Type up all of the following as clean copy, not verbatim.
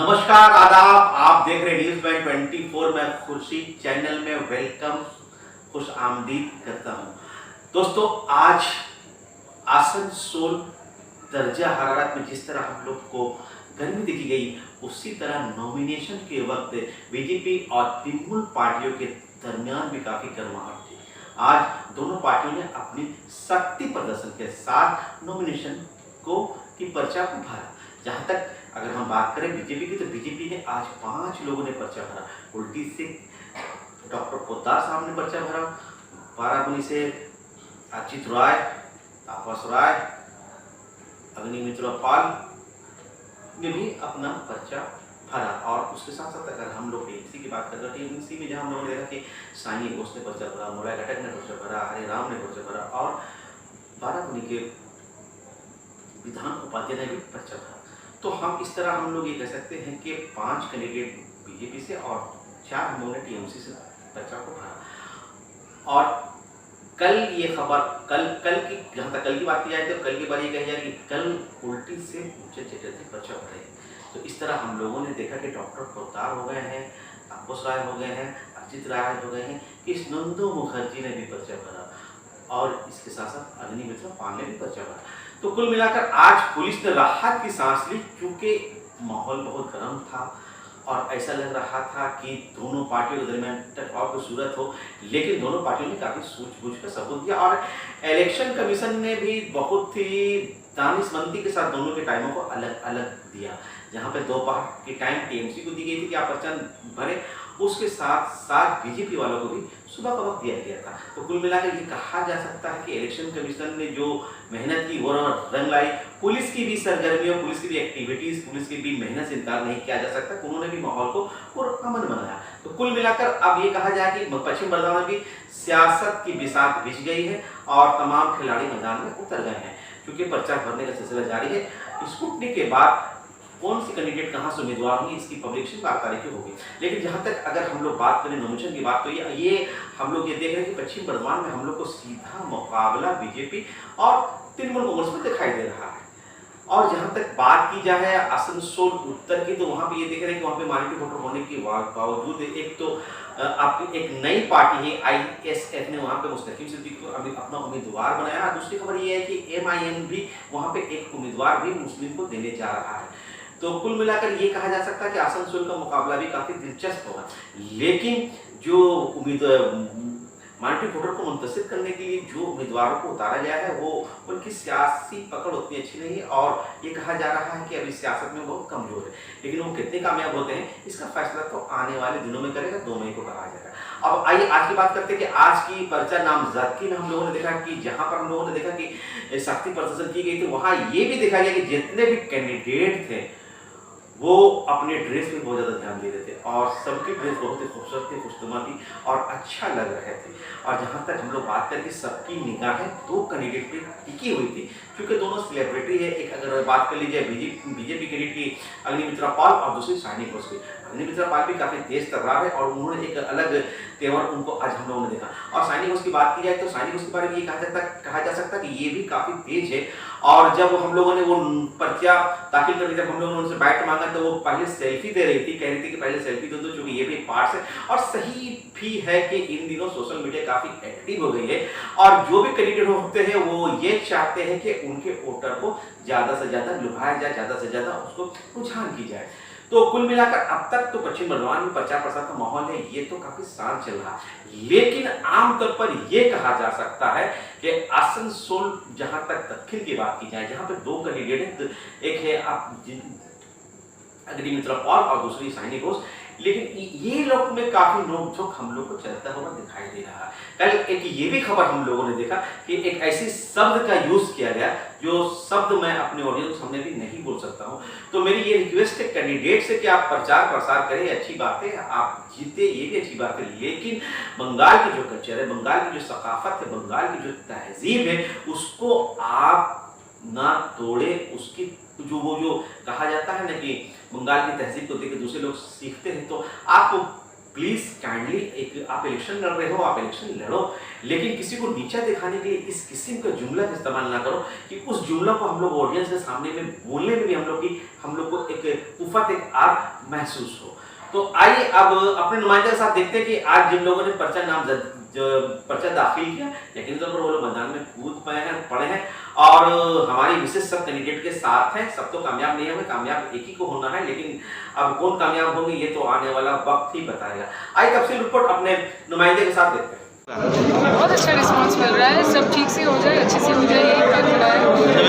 नमस्कार, आदाब। आप देख रहे न्यूज बाय 24। मैं खुशी चैनल में वेलकम, खुश आमदीद करता हूं। दोस्तों, आज आसनसोल दर्जा हरारत में जिस तरह हम लोग को गर्मी देखी गई, उसी तरह नॉमिनेशन के वक्त बीजेपी और तृणमूल पार्टियों के दरमियान भी काफी गर्माहट थी। आज दोनों पार्टियों ने अपनी शक्ति प्रदर्शन के साथ नॉमिनेशन की पर्चा को भरा। जहां तक अगर हम बात करें बीजेपी की, तो बीजेपी ने आज 5 लोगों ने पर्चा भरा। उल्टी से डॉक्टर पोद्दार साहब ने पर्चा भरा, बाराबंकी से अजित राय, तापस राय, अग्निमित्रा पाल ने भी अपना पर्चा भरा। और उसके साथ साथ अगर हम लोग टीएमसी की बात करते हैं, टीएमसी में जहां हम लोगों ने देखा कि साइनी घोष ने पर्चा भरा, मुराय घटक ने पर्चा भरा, हरिराम ने पर्चा भरा और बाराबंकी के विधान उपाध्याय ने भी पर्चा भरा। तो हम इस तरह हम लोग ये कह सकते हैं कि 5 कैंडिडेट बीजेपी से और 4 हम लोगों ने टीएमसी से पर्चा को भरा। और कल ये खबर कल की जहाँ तक कल की बात की जाए तो कल की बार ये कही जाए कि कल उल्टी से ऊंचे चेहरे से पर्चा भरे। तो इस तरह हम लोगों ने देखा कि डॉक्टर पोद्दार हो गए हैं, तापस राय हो गए हैं, अजित राय हो गए हैं, कृष्णेंदु मुखर्जी ने भी पर्चा भरा और इसके साथ साथ अग्निमित्रा पाल ने भी पर्चा भरा। तो कुल मिलाकर आज पुलिस ने राहत की सांस ली, क्योंकि माहौल बहुत गर्म था और ऐसा लग रहा था कि दोनों पार्टियों के दरमियान टकराव की सूरत हो। लेकिन दोनों पार्टियों ने काफी सूझबूझ का सबूत दिया और इलेक्शन कमीशन ने भी बहुत ही दानिशमंदी के साथ दोनों के टाइमों को अलग अलग दिया। जहां पे दोपहर की टाइम टीएमसी को दी गई थी कि आप पर्चा भरे, उसके साथ साथ बीजेपी वालों को भी सुबह का वक्त दिया गया था। तो कुल मिलाकर ये कहा जा सकता है कि इलेक्शन कमीशन ने जो मेहनत की वो रंग लाई। पुलिस की भी सरगर्मियों, पुलिस की भी एक्टिविटीज, पुलिस की भी मेहनत से इनकार नहीं किया जा सकता। उन्होंने भी माहौल को अमन बनाया। तो कुल मिलाकर अब ये कहा जाए कि पश्चिम बर्मा में भी सियासत की बिसात बिछ गई है और तमाम खिलाड़ी मैदान में उतर गए हैं, क्योंकि पर्चा भरने का सिलसिला जारी है। स्कूटनी के बाद कौन सी कैंडिडेट कहां से उम्मीदवार होंगी, इसकी पब्लिकेशन 12 तारीख को होगी। लेकिन जहां तक अगर हम लोग बात करें नॉमिनेशन की बात, तो ये हम लोग ये देख रहे हैं कि पश्चिम बर्मा में हम लोग को सीधा मुकाबला बीजेपी और तृणमूल कांग्रेस में दिखाई दे रहा है। और जहां तक बात की जाए आसनसोल उत्तर की, तो वहां पे ये देख रहे हैं कि वहां पे माइनॉरिटी वोटर होने के बावजूद एक तो आपकी एक नई पार्टी है आईएसएफ ने वहां पे मुस्तकीम सिद्दीकी को अभी अपना उम्मीदवार बनाया। दूसरी खबर ये है कि एमआईएम भी वहां पे एक उम्मीदवार भी मुस्लिम को देने जा रहा है। तो कुल मिलाकर ये कहा जा सकता है कि आसनसोल का मुकाबला भी काफी दिलचस्प होगा। लेकिन जो माइनॉरिटी वोटर को मुंतशिर करने के लिए जो उम्मीदवारों को उतारा गया है, वो उनकी सियासी पकड़ उतनी अच्छी नहीं है और ये कहा जा रहा है कि अभी सियासत में बहुत कमजोर है। लेकिन वो कितने कामयाब होते हैं, इसका फैसला तो आने वाले दिनों में करेगा, 2 मई को कहा जाएगा। अब आइए आज की बात करते हैं कि आज की पर्चा नामजदगी में हम लोगों ने देखा कि जहां पर हम लोगों ने देखा कि शक्ति प्रदर्शन की गई थी, वहां ये भी देखा गया कि जितने भी कैंडिडेट थे वो अपने ड्रेस में बहुत ज़्यादा ध्यान दे रहे थे और सबकी ड्रेस बहुत ही खूबसूरत थी, खुशनुमा थी और अच्छा लग रहे थे। और जहाँ तक हम लोग बात करें कि सबकी निगाहें 2 कैंडिडेट पे टिकी हुई थी, क्योंकि दोनों सेलिब्रिटी है। एक अगर बात कर लीजिए बीजेपी कैंडिडेट की अग्निमित्रा पाल और दूसरी साइनी घोष की। अग्निमित्रा पाल भी काफ़ी तेज तर्रार है और उन्होंने एक अलग तेवर उनको आज हम लोगों ने देखा। और साइनी घोष की बात की जाए तो साइनी घोष के बारे में ये कहा जा सकता कि ये भी काफ़ी तेज है। और जब हम लोगों ने वो पर्चा दाखिल करके जब हम लोगों ने उनसे बैठ मांगा, तो वो पहले सेल्फी दे रही थी, कह रही थी कि पहले सेल्फी दे दो, क्योंकि ये भी एक पार्ट है। और सही भी है कि इन दिनों सोशल मीडिया काफी एक्टिव हो गई है और जो भी कैंडिडेट होते हैं वो ये चाहते हैं कि उनके वोटर को ज्यादा से ज्यादा लुभाया जाए, ज्यादा से ज्यादा उसको रुझान की जाए। तो कुल मिलाकर अब तक तो पश्चिम बर्मा में प्रचार प्रसार का माहौल है, ये तो काफी शांत चल रहा है। लेकिन आमतौर पर यह कहा जा सकता है कि आसनसोल जहां तक दक्षिण की बात की जाए, जहां पर 2 कैंडिडेट हैं, एक है अग्निमित्रा पाल और दूसरी साइनी घोष, लेकिन ये लोग में काफी नोकझोंक हम लोग को चलता हुआ दिखाई दे रहा है। कल एक ये भी खबर हम लोगों ने देखा कि एक ऐसे शब्द का यूज किया गया जो शब्द मैं अपने ऑडियंस के सामने भी नहीं बोल सकता हूं। तो मेरी ये रिक्वेस्ट है कैंडिडेट से कि आप प्रचार प्रसार करें, अच्छी बात है, आप जीते ये भी अच्छी बात है। लेकिन बंगाल की जो कल्चर है, बंगाल की जो सकाफत है, बंगाल की जो तहजीब है, उसको आप ना तोड़े। उसकी जो कहा जाता है ना कि बंगाल की तहजीब को देख के दूसरे लोग सीखते हैं, तो आप प्लीज काइंडली आप इलेक्शन लड़ रहे हो, आप इलेक्शन लड़ो, लेकिन किसी को नीचा दिखाने के लिए इस किस्म का जुमला का इस्तेमाल ना करो कि उस जुमला को हम लोग ऑडियंस के सामने में बोलने में भी हम लोग को एक उफत, एक आग महसूस हो। तो आइए अब अपने नुमाइंदे के साथ देखते हैं कि आज जिन लोगों ने पर्चा दाखिल किया, यकीन तौर पर वो लोग मैदान में कूद पाए हैं, पड़े हैं और हमारी विशेष सब कैंडिडेट के साथ हैं। सब तो कामयाब नहीं है, कामयाब एक ही को होना है, लेकिन अब कौन कामयाब होंगे ये तो आने वाला वक्त ही बताएगा। आइए तफसील रिपोर्ट अपने नुमाइंदे के साथ देखते हैं। बहुत अच्छा रिस्पांस मिल रहा है, सब ठीक से हो जाए, अच्छे से हो जाए, यही प्रार्थना है।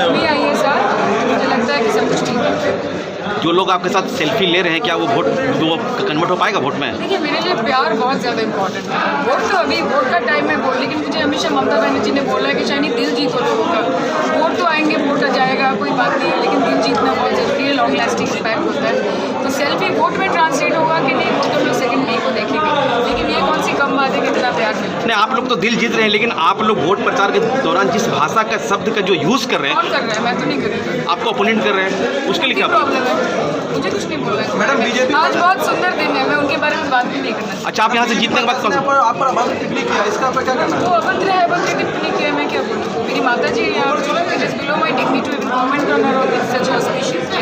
अभी आई है साथ, मुझे लगता है कि सब कुछ ठीक है। जो लोग आपके साथ सेल्फी ले रहे हैं, क्या वो कन्वर्ट हो पाएगा वोट में? देखिए, मेरे लिए प्यार बहुत ज़्यादा इम्पोर्टेंट है। वोट तो अभी वोट का टाइम है वोट, लेकिन मुझे हमेशा ममता बनर्जी ने बोला है कि शायद दिल जीतो लोगों का। वोट तो आएंगे, वोट आ जाएगा, कोई बात नहीं है, लेकिन दिल जीतना बहुत ज़रूरी है, लॉन्ग लास्टिंग इम्पैक्ट होता है। तो सेल्फी वोट में ट्रांसलेट होगा कि नहीं, वो तो लोग सेकंड मई को देखेंगे, लेकिन ये कौन सी कम बात है कि इतना प्यार मिलता है। नहीं, आप लोग तो दिल जीत रहे हैं, लेकिन आप लोग वोट प्रचार के दौरान जिस भाषा का शब्द का जो यूज़ कर रहे हैं, कौन कर रहा है? मैं तो नहीं कर रही हूँ। आपको अपोनेंट कर रहे हैं, उसके लिए क्या प्रॉब्लम है? मुझे कुछ नहीं बोला है। मैडम, बीजेपी आज बहुत सुंदर दिन है, मैं उनके बारे में बात भी नहीं करना चाहती। अच्छा, आप यहाँ से जीतने के बाद कौन सा? आप पर अभद्र टिप्पणी किया, इसका आप क्या कहना है? वो अभद्र है, अभद्र टिप्पणी किया, मैं क्या बोलूँ? मेरी माता जी यहाँ it is below my dignity to comment on her such auspicious day.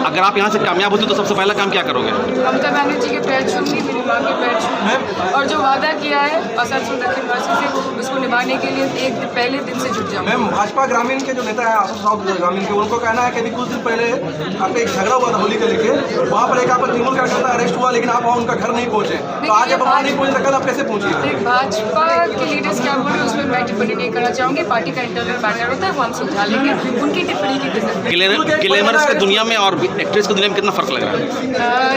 अगर आप यहाँ से कामयाब होते तो सबसे पहला काम क्या करोगे? ममता बनर्जी के पैर छूंगी, मेरी माँ के पैर छूंगी, और जो वादा किया है आसनसोल दक्षिणवासी से, उसको निभाने के लिए एक पहले दिन से जुट जाऊँ। मैम, भाजपा ग्रामीण के जो नेता है आसू साउथ ग्रामीण के, उनको कहना है कि अभी कुछ दिन पहले आपका एक झगड़ा हुआ था होली को लेके, वहाँ पर एक आपका तृणमूल कार्यकर्ता अरेस्ट हुआ, लेकिन आप वहाँ उनका घर नहीं पहुँचे, तो आज आप वहाँ नहीं पहुँचे, कल आप कैसे पहुँचे? भाजपा के लीडर्स क्या बोले उसमें मैं टिप्पणी नहीं करना चाहूँगी। पार्टी का इंटरनल मैटर होता है, वो हम सुलझा लेंगे। उनकी टिप्पणी की ग्लैमरस की दुनिया में और एक्ट्रेस की दुनिया में कितना फर्क लग रहा है?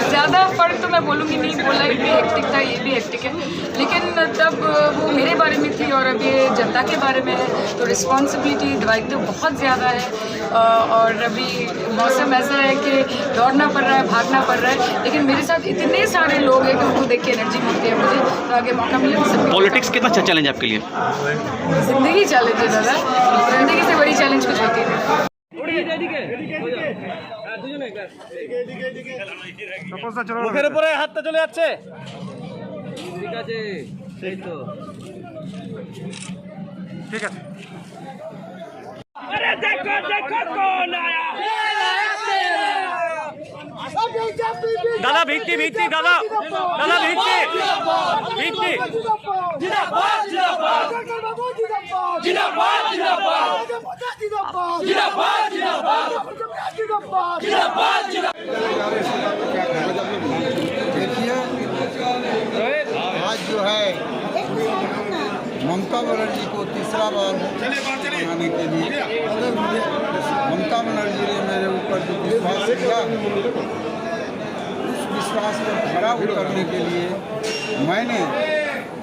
ज़्यादा फर्क तो मैं बोलूँगी नहीं, बोला भी हेक्टिक था, ये भी हेक्टिक है, लेकिन तब वो मेरे बारे में थी और अब ये जनता के बारे में है, तो रिस्पॉन्सिबिलिटी दायित्व बहुत ज़्यादा है। और अभी मौसम ऐसा है कि दौड़ना पड़ रहा है, भागना पड़ रहा है, लेकिन मेरे साथ इतने सारे लोग हैं कि उनको देख के एनर्जी मिलती है मुझे, तो आगे मौका मिले तो सब। पॉलिटिक्स कितना अच्छा चैलेंज है आपके लिए? जिंदगी चैलेंज है दादा, जिंदगी से बड़ी चैलेंज कुछ होती है। মুখের উপরে হাতটা চলে যাচ্ছে। ঠিক আছে, সেই তো ঠিক আছে। আরে দেখো দেখো কোন আয়া দাদা, ভিত্তি ভিত্তি দাদা, দাদা ভিত্তি ভিত্তি জিন্দাবাদ জিন্দাবাদ জিন্দাবাদ জিন্দাবাদ জিন্দাবাদ জিন্দাবাদ জিন্দাবাদ। देखिए, आज जो है ममता बनर्जी को तीसरा बार बनाने के लिए ममता बनर्जी ने मेरे ऊपर जो विश्वास किया, उस विश्वास को खरा उतरने के लिए मैंने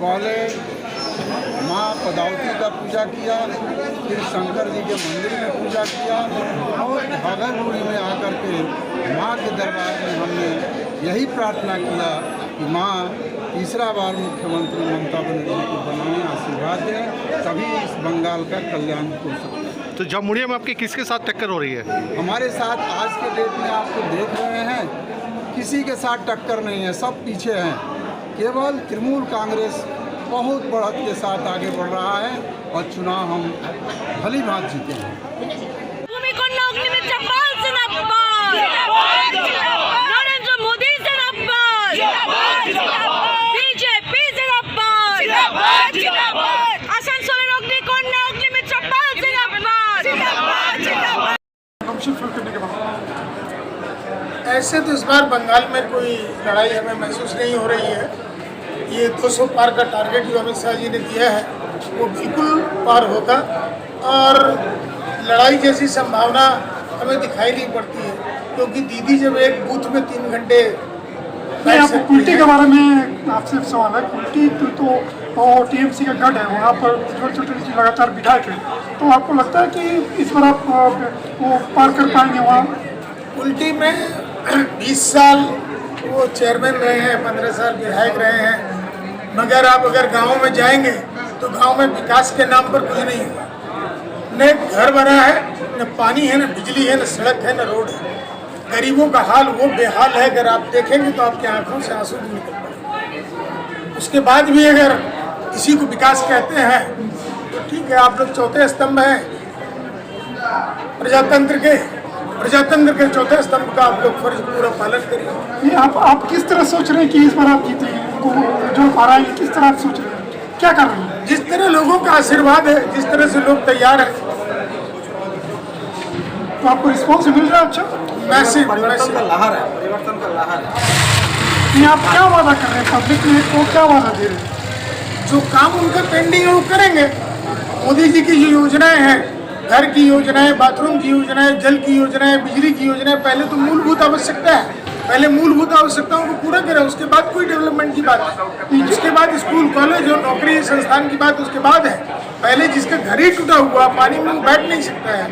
पहले माँ पदावती का पूजा किया, फिर शंकर जी के मंदिर में पूजा किया और भागलपुरी में आकर के माँ के दरबार में हमने यही प्रार्थना किया कि माँ तीसरा बार मुख्यमंत्री ममता बनर्जी को बनाएं, आशीर्वाद दें, तभी इस बंगाल का कल्याण हो सकता है। तो जमुड़िया में आपकी किसके साथ टक्कर हो रही है? हमारे साथ आज के डेट में आपको देख रहे हैं, किसी के साथ टक्कर नहीं है, सब पीछे हैं। केवल तृणमूल कांग्रेस बहुत बढ़त के साथ आगे बढ़ रहा है और चुनाव हम भली भांति जीते हैं। नरेंद्र मोदी जिंदाबाद, बीजेपी जिंदाबाद, आसनसोल अग्निकन्या अग्निमित्र पाल जिंदाबाद। ऐसे तो इस बार बंगाल में कोई लड़ाई हमें महसूस नहीं हो रही है। ये 200 पार का टारगेट जो अमित शाह जी ने दिया है वो बिल्कुल पार होगा और लड़ाई जैसी संभावना हमें दिखाई नहीं पड़ती है, क्योंकि दीदी जब एक बूथ में 3 घंटे कुल्टी के बारे में आपसे सवाल है। कुल्टी तो टीएमसी का गढ़ है, वहाँ पर उज्ज्वल चौधरी जी लगातार विधायक है, तो आपको लगता है कि इस बार आप वो पार कर पाएंगे वहाँ? कुल्टी में 20 साल वो चेयरमैन रहे हैं, 15 साल विधायक रहे हैं, मगर आप अगर गाँव में जाएंगे तो गाँव में विकास के नाम पर कुछ नहीं हुआ। न घर बना है, न पानी है, न बिजली है, न सड़क है, न रोड है। गरीबों का हाल वो बेहाल है, अगर आप देखेंगे तो आपकी आंखों से आंसू भी निकल पड़ेंगे। उसके बाद भी अगर किसी को विकास कहते हैं तो ठीक है, आप लोग चौथे स्तंभ हैं प्रजातंत्र के चौथे स्तंभ का आप लोग फर्ज पूरा पालन करिए। ये आप किस तरह सोच रहे हैं कि इस बार आप जीतेंगे? जो पारा है किस तरह आप सोच रहे हैं, क्या कर रहे हैं? जिस तरह लोगों का आशीर्वाद है, जिस तरह से लोग तैयार हैं, तो आपको रिस्पॉन्स मिल रहा है? अच्छा, परिवर्तन का लहर है, परिवर्तन का लहर है। ये आप क्या वादा कर रहे हैं पब्लिक में, को क्या वादा दे रहे हैं? जो काम उनका पेंडिंग है वो करेंगे। मोदी जी की जो योजनाएं हैं, घर की योजनाएं, बाथरूम की योजनाएं, जल की योजनाएं, बिजली की योजनाएं, पहले तो मूलभूत आवश्यकता है, पहले मूलभूत आवश्यकताओं को पूरा करें, उसके बाद कोई डेवलपमेंट की बात है, उसके बाद स्कूल कॉलेज और नौकरी संस्थान की बात उसके बाद है। पहले जिसका घर ही टूटा हुआ पानी में बैठ नहीं सकता है,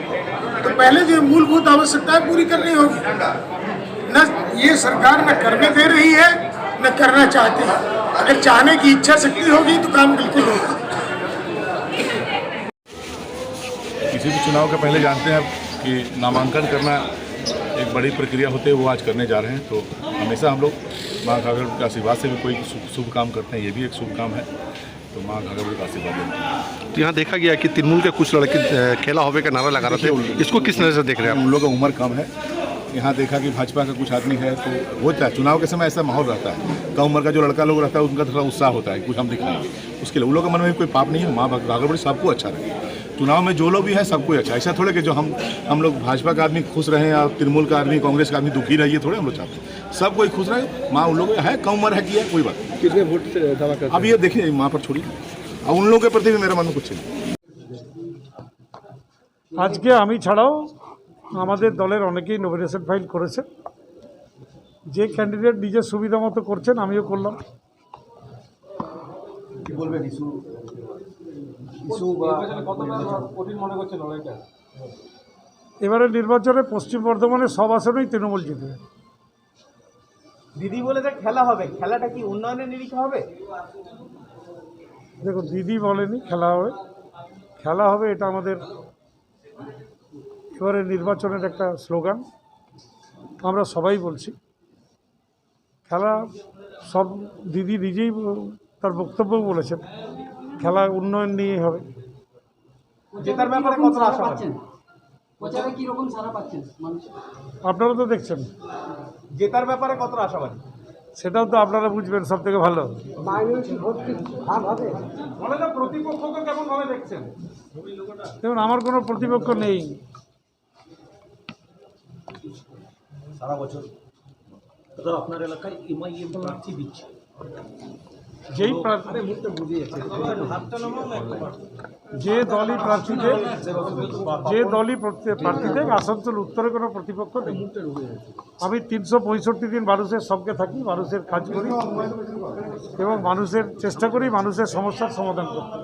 तो पहले जो मूलभूत आवश्यकताएं पूरी करनी होगी। न ये सरकार न करने दे रही है न करना चाहती है। अगर चाहने की इच्छा शक्ति होगी तो काम बिल्कुल होगा। किसी भी चुनाव के पहले जानते हैं कि नामांकन करना एक बड़ी प्रक्रिया होती है, वो आज करने जा रहे हैं। तो हमेशा हम लोग माँ घाघर के आशीर्वाद से भी कोई शुभ काम करते हैं, ये भी एक शुभ काम है, तो माँ घाघर का आशीर्वाद लेते हैं। तो यहाँ देखा गया कि तृणमूल के कुछ लड़के खेला होवे का नारा लगा रहे थे, इसको किस नज़र से देख रहे हैं आप? उन लोगों का उम्र कम है। यहाँ देखा कि भाजपा का कुछ आदमी है, तो होता है चुनाव के समय ऐसा माहौल रहता है, कम उम्र का जो लड़का लोग रहता है उनका थोड़ा उत्साह होता है कुछ हम दिखाएंगे, उसके लिए उन लोगों के मन में कोई पाप नहीं है। माँ घाघर बड़ी सबको अच्छा लगे, चुनाव में जो लोग भी है सबको अच्छा। ऐसा थोड़े कि जो हम लोग भाजपा का आदमी खुश रहे और तृणमूल का आदमी, कांग्रेस का आदमी दुखी रहिए, थोड़े हम लोग चाहते हैं सब कोई खुश रहे। माँ उन लोग है, कम उम्र है किया, कोई बात नहीं। कितने वोट से दावा करते हैं? अब ये देखिए माँ पर छोड़िए, और उन लोगों के प्रति भी मेरा मन में कुछ नहीं। আজকে আমি ছাড়াও আমাদের দলের অনেকেই নমিনেশন ফাইল করেছে। যে ক্যান্ডিডেট নিজের সুবিধা মতো করছেন আমিও করলাম। কি বলবেন ইস্যু কঠিন মনে করছেন লড়াইটা? এবারে নির্বাচনে পশ্চিম বর্ধমানে সব আসনেই তৃণমূল জিতবে। দিদি বলে যে খেলা হবে, খেলাটা কি উন্নয়নের নিরিখে হবে? দেখুন, দিদি বলেনি খেলা হবে, খেলা হবে এটা আমাদের এবারে নির্বাচনের একটা স্লোগান, আমরা সবাই বলছি খেলা। সব দিদি নিজেই তার বক্তব্য বলেছেন খেলা উন্নয়ন নিয়ে হবে। জেতার ব্যাপারে কতটা আশা পাচ্ছেন? প্রচারে কি রকম সাড়া পাচ্ছেন মানুষ? আপনারা তো দেখছেন, জেতার ব্যাপারে কতটা আশাবাদী? সেটাও তো আপনারা বুঝবেন সব থেকে ভালো। প্রতিপক্ষকে কেমন ভাবে দেখছেন? দেখুন, আমার কোনো প্রতিপক্ষ নেই। সারা বছর আপনার এলাকায় এমআইএম প্রার্থী দিচ্ছে, যে দলই প্রার্থী দেখ, আসানসোল উত্তরে কোনো প্রতিপক্ষ নেই। আমি 365 দিন মানুষের সঙ্গে থাকি, মানুষের কাজ করি এবং মানুষের চেষ্টা করি মানুষের সমস্যার সমাধান করতে।